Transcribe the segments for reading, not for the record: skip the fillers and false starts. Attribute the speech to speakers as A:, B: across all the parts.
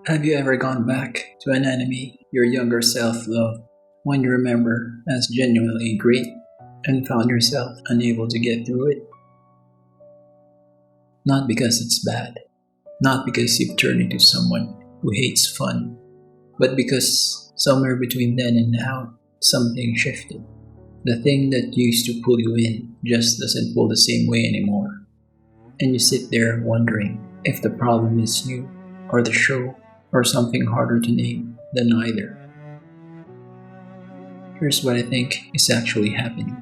A: Have you ever gone back to an anime your younger self loved, one you remember as genuinely great, and found yourself unable to get through it? Not because it's bad, not because you've turned into someone who hates fun, but because somewhere between then and now, something shifted. The thing that used to pull you in just doesn't pull the same way anymore. And you sit there wondering if the problem is you, or the show, or something harder to name than either. Here's what I think is actually happening.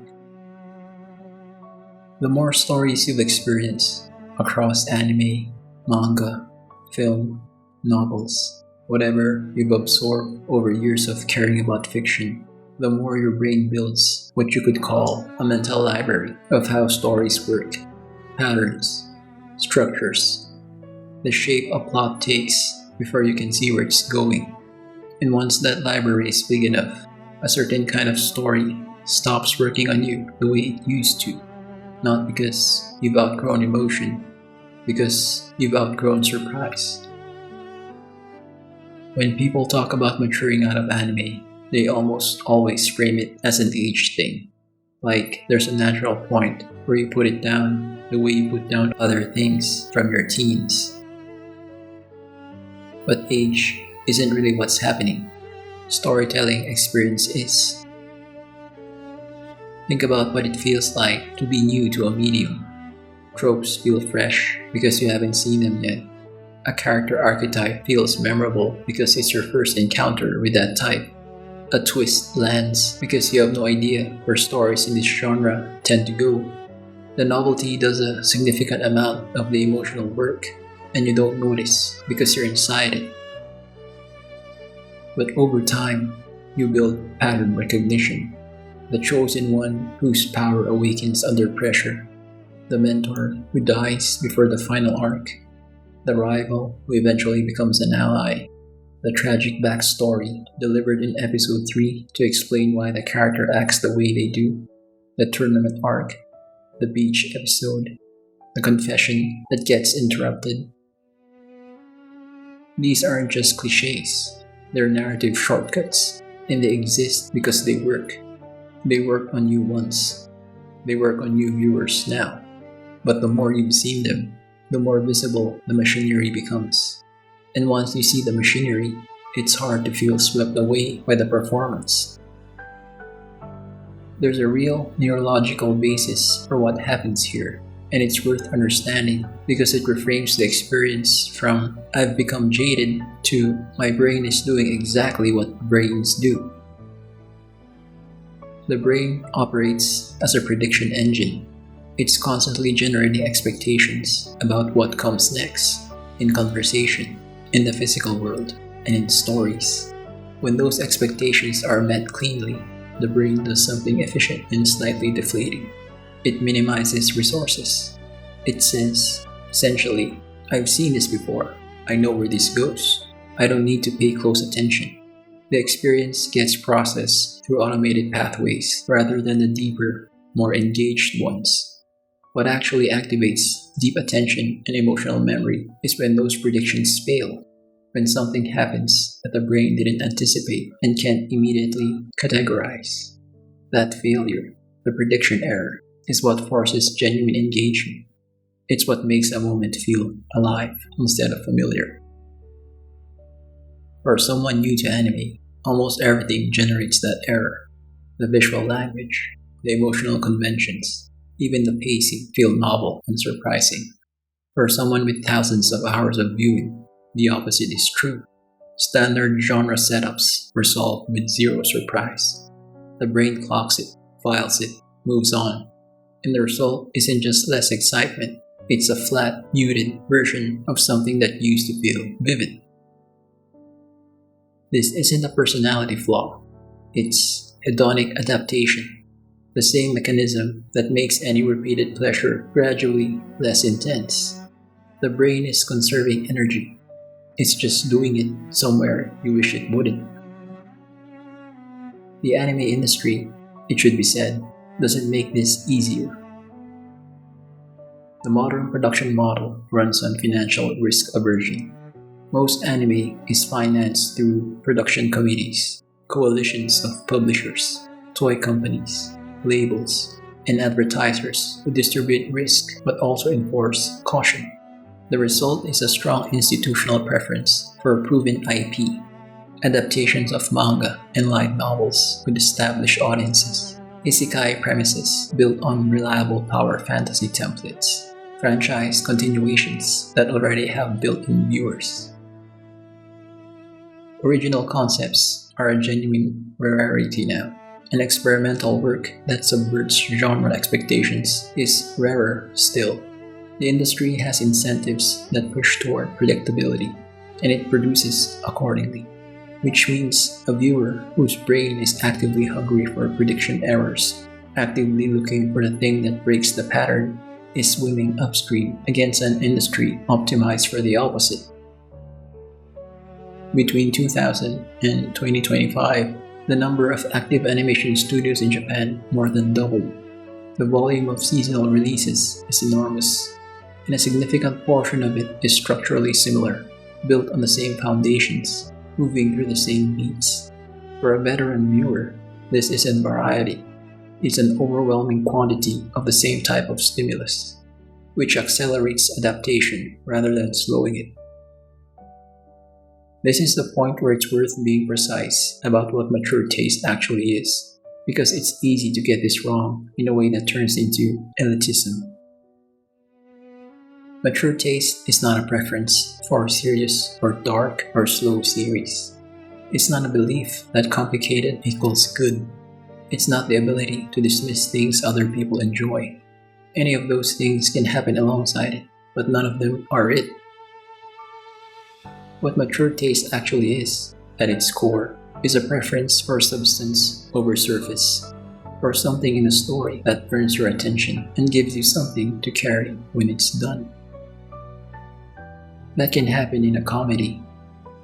A: The more stories you've experienced across anime, manga, film, novels, whatever you've absorbed over years of caring about fiction, the more your brain builds what you could call a mental library of how stories work, patterns, structures, the shape a plot takes before you can see where it's going. And once that library is big enough, a certain kind of story stops working on you the way it used to. Not because you've outgrown emotion, because you've outgrown surprise. When people talk about maturing out of anime, they almost always frame it as an age thing. Like there's a natural point where you put it down the way you put down other things from your teens. But age isn't really what's happening. Storytelling experience is. Think about what it feels like to be new to a medium. Tropes feel fresh because you haven't seen them yet. A character archetype feels memorable because it's your first encounter with that type. A twist lands because you have no idea where stories in this genre tend to go. The novelty does a significant amount of the emotional work, and you don't notice because you're inside it. But over time, you build pattern recognition. The chosen one whose power awakens under pressure. The mentor who dies before the final arc. The rival who eventually becomes an ally. The tragic backstory delivered in episode 3 to explain why the character acts the way they do. The tournament arc. The beach episode. The confession that gets interrupted. These aren't just cliches. They're narrative shortcuts, and they exist because they work. They work on you once. They work on you viewers now. But the more you've seen them, the more visible the machinery becomes. And once you see the machinery, it's hard to feel swept away by the performance. There's a real neurological basis for what happens here, and it's worth understanding because it reframes the experience from "I've become jaded" to "my brain is doing exactly what brains do." The brain operates as a prediction engine. It's constantly generating expectations about what comes next in conversation, in the physical world, and in stories. When those expectations are met cleanly, the brain does something efficient and slightly deflating. It minimizes resources. It says, essentially, "I've seen this before. I know where this goes. I don't need to pay close attention." The experience gets processed through automated pathways rather than the deeper, more engaged ones. What actually activates deep attention and emotional memory is when those predictions fail, when something happens that the brain didn't anticipate and can't immediately categorize. That failure, the prediction error, is what forces genuine engagement. It's what makes a moment feel alive instead of familiar. For someone new to anime, almost everything generates that error. The visual language, the emotional conventions, even the pacing feel novel and surprising. For someone with thousands of hours of viewing, the opposite is true. Standard genre setups resolve with zero surprise. The brain clocks it, files it, moves on. And the result isn't just less excitement, it's a flat, muted version of something that used to feel vivid. This isn't a personality flaw, it's hedonic adaptation, the same mechanism that makes any repeated pleasure gradually less intense. The brain is conserving energy, it's just doing it somewhere you wish it wouldn't. The anime industry, it should be said, doesn't make this easier. The modern production model runs on financial risk aversion. Most anime is financed through production committees, coalitions of publishers, toy companies, labels, and advertisers who distribute risk but also enforce caution. The result is a strong institutional preference for a proven IP, adaptations of manga and light novels with established audiences, isekai premises built on reliable power fantasy templates, franchise continuations that already have built-in viewers. Original concepts are a genuine rarity now. And experimental work that subverts genre expectations is rarer still. The industry has incentives that push toward predictability, and it produces accordingly, which means a viewer whose brain is actively hungry for prediction errors, actively looking for the thing that breaks the pattern, is swimming upstream against an industry optimized for the opposite. Between 2000 and 2025, the number of active animation studios in Japan more than doubled. The volume of seasonal releases is enormous, and a significant portion of it is structurally similar, built on the same foundations, moving through the same beats. For a veteran viewer, this isn't variety. It's an overwhelming quantity of the same type of stimulus, which accelerates adaptation rather than slowing it. This is the point where it's worth being precise about what mature taste actually is, because it's easy to get this wrong in a way that turns into elitism. Mature taste is not a preference for serious or dark or slow series. It's not a belief that complicated equals good. It's not the ability to dismiss things other people enjoy. Any of those things can happen alongside it, but none of them are it. What mature taste actually is, at its core, is a preference for substance over surface, for something in a story that burns your attention and gives you something to carry when it's done. That can happen in a comedy.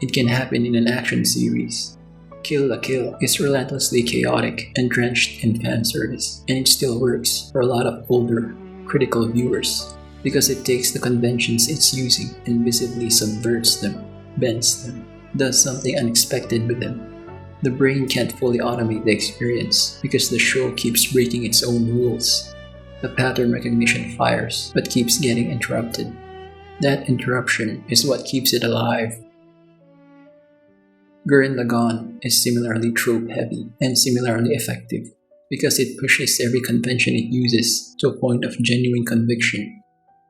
A: It can happen in an action series. Kill la Kill is relentlessly chaotic and drenched in fan service, and it still works for a lot of older, critical viewers because it takes the conventions it's using and visibly subverts them, bends them, does something unexpected with them. The brain can't fully automate the experience because the show keeps breaking its own rules. The pattern recognition fires but keeps getting interrupted. That interruption is what keeps it alive. Gurren Lagann is similarly trope-heavy and similarly effective because it pushes every convention it uses to a point of genuine conviction.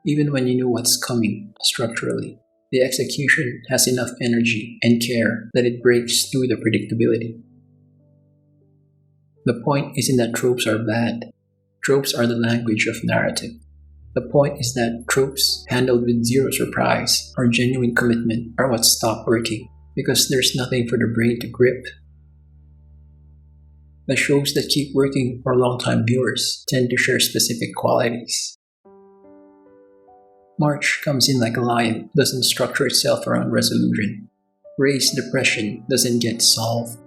A: Even when you know what's coming structurally, the execution has enough energy and care that it breaks through the predictability. The point isn't that tropes are bad. Tropes are the language of narrative. The point is that tropes handled with zero surprise or genuine commitment are what stop working because there's nothing for the brain to grip. The shows that keep working for long-time viewers tend to share specific qualities. March comes in like a lion, doesn't structure itself around resolution. Ray's depression doesn't get solved.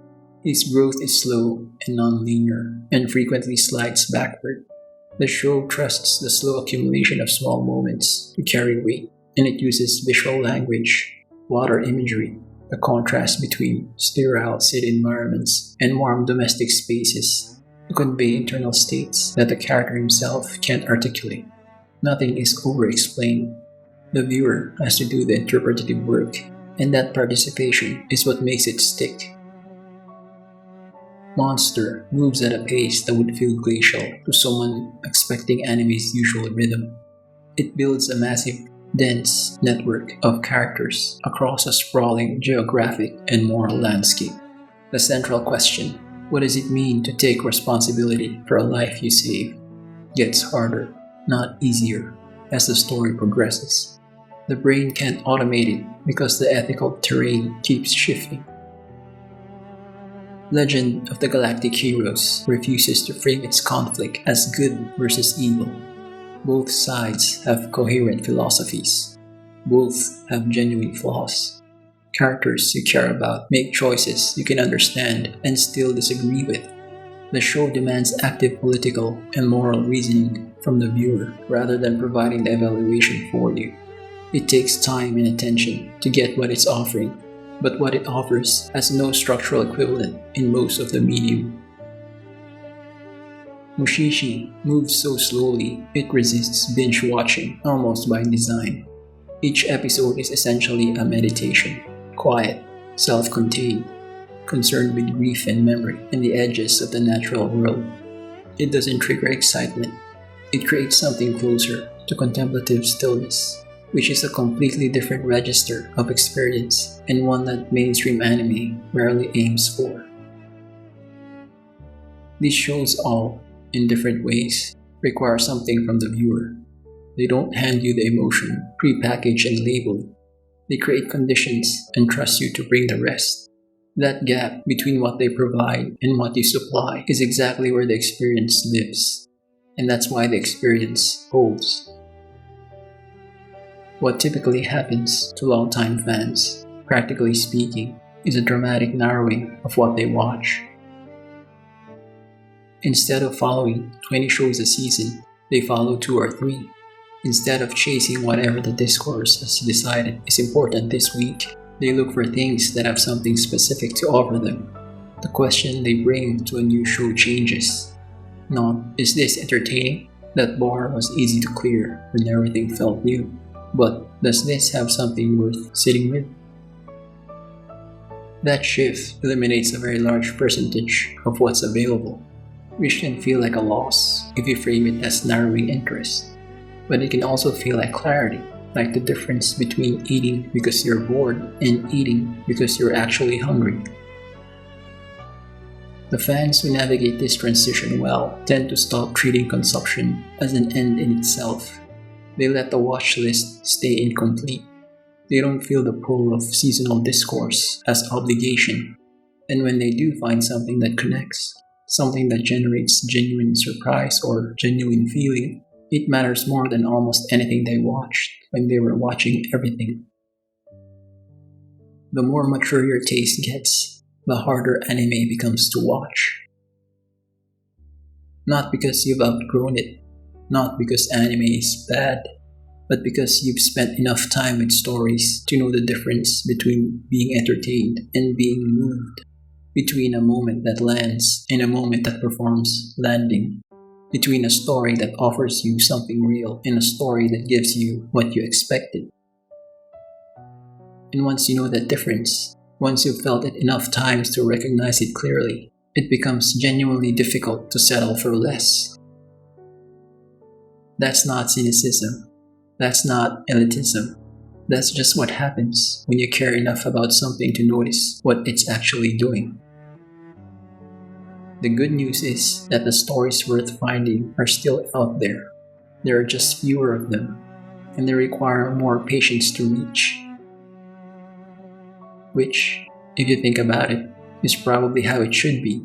A: His growth is slow and non-linear, and frequently slides backward. The show trusts the slow accumulation of small moments to carry weight, and it uses visual language, water imagery, the contrast between sterile city environments and warm domestic spaces to convey internal states that the character himself can't articulate. Nothing is over-explained. The viewer has to do the interpretative work, and that participation is what makes it stick. Monster moves at a pace that would feel glacial to someone expecting anime's usual rhythm. It builds a massive, dense network of characters across a sprawling geographic and moral landscape. The central question, what does it mean to take responsibility for a life you save, gets harder, not easier, as the story progresses. The brain can't automate it because the ethical terrain keeps shifting. Legend of the Galactic Heroes refuses to frame its conflict as good versus evil. Both sides have coherent philosophies. Both have genuine flaws. Characters you care about make choices you can understand and still disagree with. The show demands active political and moral reasoning from the viewer rather than providing the evaluation for you. It takes time and attention to get what it's offering, but what it offers has no structural equivalent in most of the medium. Mushishi moves so slowly it resists binge watching almost by design. Each episode is essentially a meditation, quiet, self-contained, concerned with grief and memory and the edges of the natural world. It doesn't trigger excitement. It creates something closer to contemplative stillness, which is a completely different register of experience and one that mainstream anime rarely aims for. These shows all, in different ways, require something from the viewer. They don't hand you the emotion, pre-packaged and labeled. They create conditions and trust you to bring the rest. That gap between what they provide and what you supply is exactly where the experience lives. And that's why the experience holds. What typically happens to longtime fans, practically speaking, is a dramatic narrowing of what they watch. Instead of following 20 shows a season, they follow 2 or 3. Instead of chasing whatever the discourse has decided is important this week, they look for things that have something specific to offer them. The question they bring to a new show changes. Not, is this entertaining? That bar was easy to clear when everything felt new. But does this have something worth sitting with? That shift eliminates a very large percentage of what's available, which can feel like a loss if you frame it as narrowing interest. But it can also feel like clarity, like the difference between eating because you're bored and eating because you're actually hungry. The fans who navigate this transition well tend to stop treating consumption as an end in itself. They let the watch list stay incomplete. They don't feel the pull of seasonal discourse as obligation. And when they do find something that connects, something that generates genuine surprise or genuine feeling, it matters more than almost anything they watched when they were watching everything. The more mature your taste gets, the harder anime becomes to watch. Not because you've outgrown it, not because anime is bad, but because you've spent enough time with stories to know the difference between being entertained and being moved, between a moment that lands and a moment that performs landing, between a story that offers you something real and a story that gives you what you expected. And once you know that difference, once you've felt it enough times to recognize it clearly, it becomes genuinely difficult to settle for less. That's not cynicism. That's not elitism. That's just what happens when you care enough about something to notice what it's actually doing. The good news is that the stories worth finding are still out there. There are just fewer of them, and they require more patience to reach. Which, if you think about it, is probably how it should be.